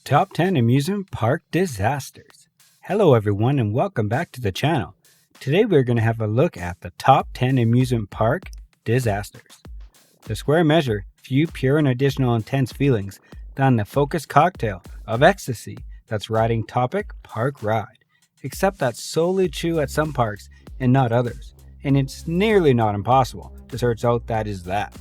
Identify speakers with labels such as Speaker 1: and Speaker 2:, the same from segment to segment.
Speaker 1: Top 10 Amusement Park Disasters. Hello everyone and welcome back to the channel. Today we're going to have a look at the top 10 amusement park disasters. The square measure few pure and additional intense feelings than the focused cocktail of ecstasy that's riding topic park ride, except that solely true at some parks and not others, and it's nearly not impossible to search out that is that.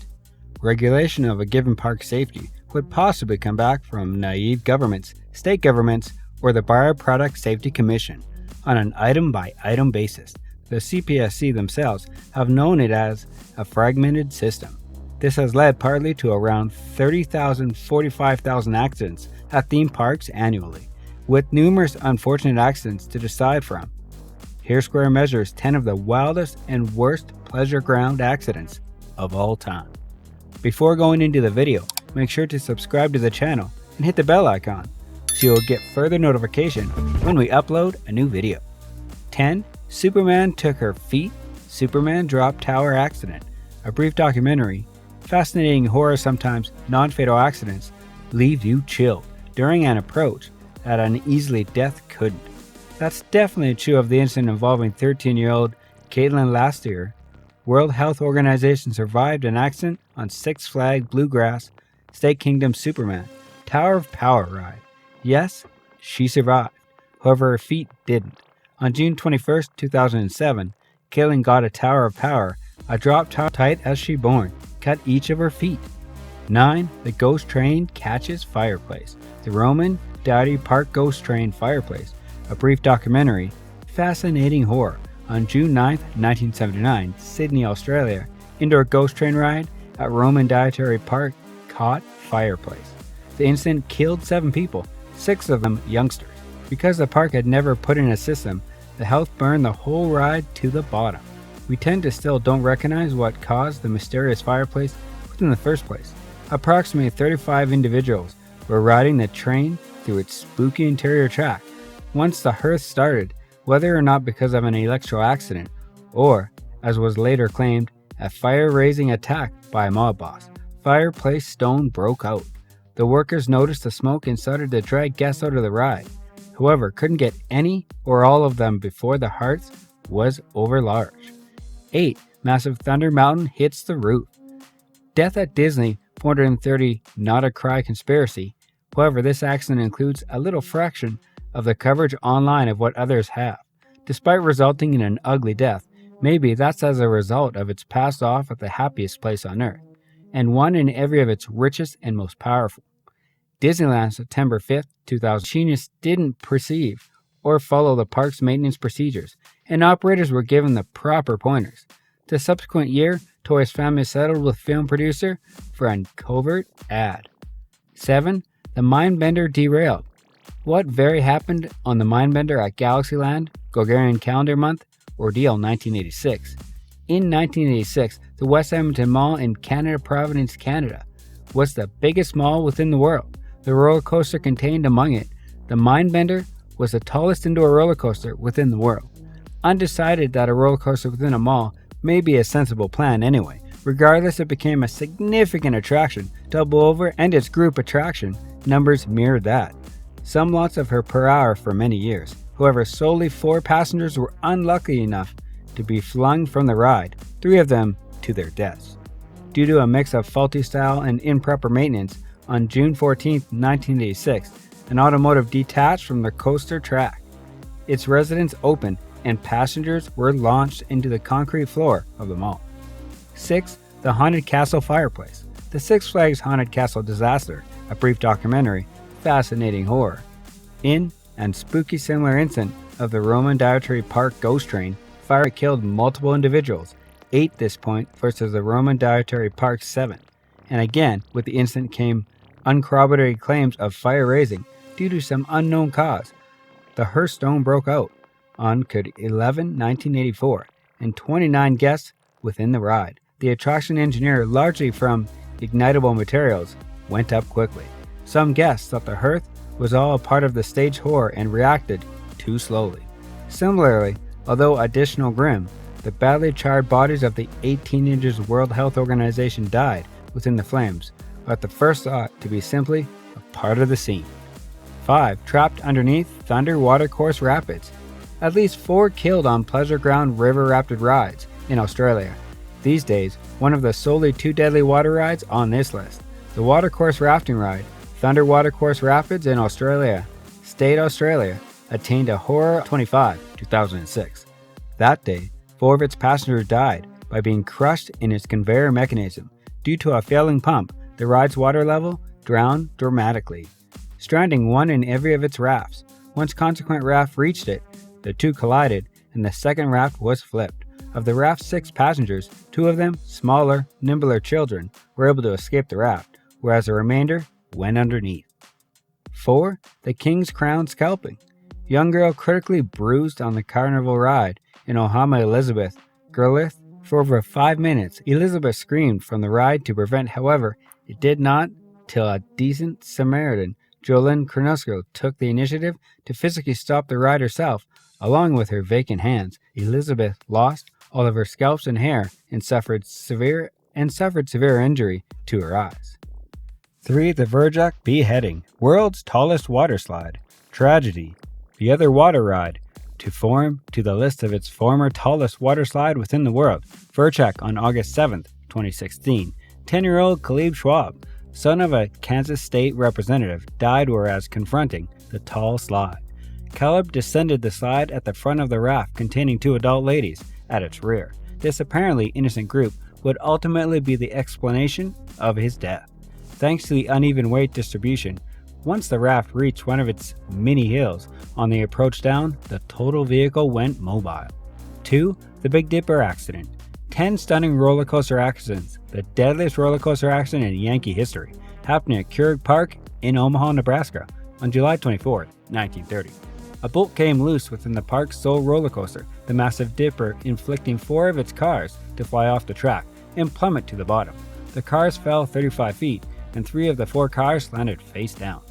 Speaker 1: Regulation of a given park's safety would possibly come back from naive governments, state governments, or the Byproduct Safety Commission on an item-by-item basis. The CPSC themselves have known it as a fragmented system. This has led partly to around 30,000 45,000 accidents at theme parks annually, with numerous unfortunate accidents to decide from. Here Square measures 10 of the wildest and worst pleasure ground accidents of all time. Before going into the video, make sure to subscribe to the channel and hit the bell icon so you'll get further notification when we upload a new video. 10. Superman took her feet. Superman drop tower accident. A brief documentary. Fascinating horror, sometimes non-fatal accidents leave you chilled during an approach that an easily death couldn't. That's definitely true of the incident involving 13-year-old Caitlin last year. World Health Organization survived an accident on Six Flags Bluegrass State Kingdom Superman Tower of Power ride. Yes, she survived. However, her feet didn't. On June 21, 2007, Caitlin got a Tower of Power, a drop tower tight as she born, cut each of her feet. 9. The Ghost Train catches fireplace. The Roman Dowdy Park Ghost Train Fireplace, a brief documentary, fascinating horror. On June 9, 1979, Sydney, Australia, indoor ghost train ride at Roman Dietary Park caught fireplace. The incident killed 7 people, 6 of them youngsters. Because the park had never put in a system, the health burned the whole ride to the bottom. We tend to still don't recognize what caused the mysterious fireplace in the first place. Approximately 35 individuals were riding the train through its spooky interior track. Once the hearth started, whether or not because of an electrical accident, or, as was later claimed, a fire-raising attack by a mob boss, fireplace stone broke out. The workers noticed the smoke and started to drag guests out of the ride. However, couldn't get any or all of them before the hearth was over large. 8. Massive Thunder Mountain hits the roof. Death at Disney 430 not a cry conspiracy. However, this accident includes a little fraction of the coverage online of what others have. Despite resulting in an ugly death, maybe that's as a result of its passed off at the happiest place on earth, and one in every of its richest and most powerful. Disneyland, September 5th, 2000. Genius didn't perceive or follow the park's maintenance procedures, and operators were given the proper pointers. The subsequent year, Toy's family settled with film producer for a covert ad. 7. The Mindbender derailed. What very happened on the Mindbender at Galaxyland, Gregorian Calendar Month, Ordeal 1986. In 1986, the West Edmonton Mall in Canada Providence, Canada, was the biggest mall within the world. The roller coaster contained among it, the Mindbender, was the tallest indoor roller coaster within the world. Undecided that a roller coaster within a mall may be a sensible plan anyway. Regardless, it became a significant attraction, double over, and its group attraction numbers mirrored that. Some lots of her per hour for many years. However, solely 4 passengers were unlucky enough to be flung from the ride, 3 of them to their deaths. Due to a mix of faulty style and improper maintenance, on June 14, 1986, an automotive detached from the coaster track. Its residents opened and passengers were launched into the concrete floor of the mall. 6. The Haunted Castle Fireplace. The Six Flags Haunted Castle Disaster, a brief documentary, fascinating horror. In and spooky similar incident of the Roman Dietary Park Ghost Train, fire killed multiple individuals, 8 this point versus the Roman Dietary Park 7. And again, with the incident came uncorroborated claims of fire raising due to some unknown cause. The hearth stone broke out on 11/1984, and 29 guests within the ride. The attraction engineer, largely from ignitable materials, went up quickly. Some guests thought the hearth was all a part of the stage horror and reacted too slowly. Similarly, although additional grim, the badly charred bodies of the 8 teenagers World Health Organization died within the flames, but the first thought to be simply a part of the scene. 5. Trapped underneath Thunder Watercourse Rapids. At least 4 killed on Pleasure Ground River Rapid rides in Australia. These days, one of the solely 2 deadly water rides on this list. The watercourse rafting ride, Thunder Watercourse Rapids in Australia, State Australia, attained a horror 25, 2006. That day, 4 of its passengers died by being crushed in its conveyor mechanism. Due to a failing pump, the ride's water level drowned dramatically, stranding 1 in every of its rafts. Once consequent raft reached it, the 2 collided and the second raft was flipped. Of the raft's 6 passengers, 2 of them, smaller, nimbler children, were able to escape the raft, whereas the remainder went underneath. 4. The King's Crown Scalping. Young girl critically bruised on the carnival ride in Ohama Elizabeth Girlith. For over 5 minutes, Elizabeth screamed from the ride to prevent, however, it did not till a decent Samaritan, Jolene Kronosko, took the initiative to physically stop the ride herself. Along with her vacant hands, Elizabeth lost all of her scalps and hair and suffered severe injury to her eyes. 3. The Verjak Beheading. World's tallest water slide. Tragedy. The other water ride to form to the list of its former tallest water slide within the world. Verjak on August 7, 2016. 10-year-old Caleb Schwab, son of a Kansas state representative, died whereas confronting the tall slide. Caleb descended the slide at the front of the raft containing 2 adult ladies at its rear. This apparently innocent group would ultimately be the explanation of his death. Thanks to the uneven weight distribution, once the raft reached one of its mini hills on the approach down, the total vehicle went mobile. 2. The Big Dipper Accident. 10 stunning roller coaster accidents, the deadliest roller coaster accident in Yankee history, happening at Keurig Park in Omaha, Nebraska on July 24, 1930. A bolt came loose within the park's sole roller coaster, the Massive Dipper, inflicting 4 of its cars to fly off the track and plummet to the bottom. The cars fell 35 feet, and 3 of the 4 cars landed face down.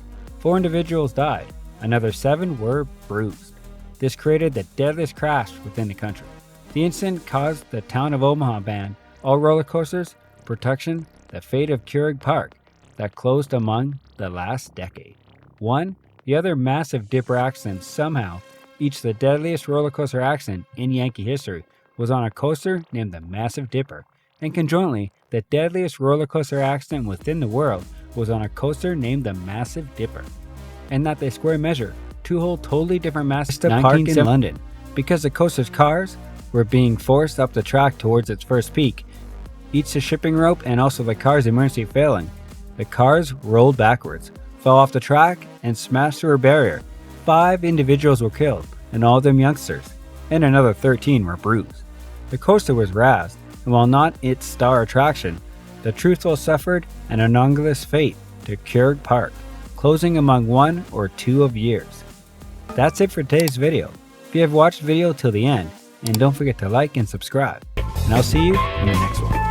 Speaker 1: 4 individuals died, another 7 were bruised. This created the deadliest crash within the country. The incident caused the town of Omaha ban all roller coasters, protection, the fate of Keurig Park that closed among the last decade. 1. The other Massive Dipper accident, somehow, each the deadliest roller coaster accident in Yankee history, was on a coaster named the Massive Dipper, and conjointly, the deadliest roller coaster accident within the world was on a coaster named the Massive Dipper, and that they square measure 2 whole totally different Massive Park in London. Because the coaster's cars were being forced up the track towards its first peak, each the shipping rope and also the car's emergency failing, the cars rolled backwards, fell off the track, and smashed through a barrier. 5 individuals were killed, and all of them youngsters, and another 13 were bruised. The coaster was razed, and while not its star attraction, the truthful suffered an anomalous fate to Keurig Park, closing among 1 or 2 of years. That's it for today's video. If you have watched the video till the end, and don't forget to like and subscribe, and I'll see you in the next one.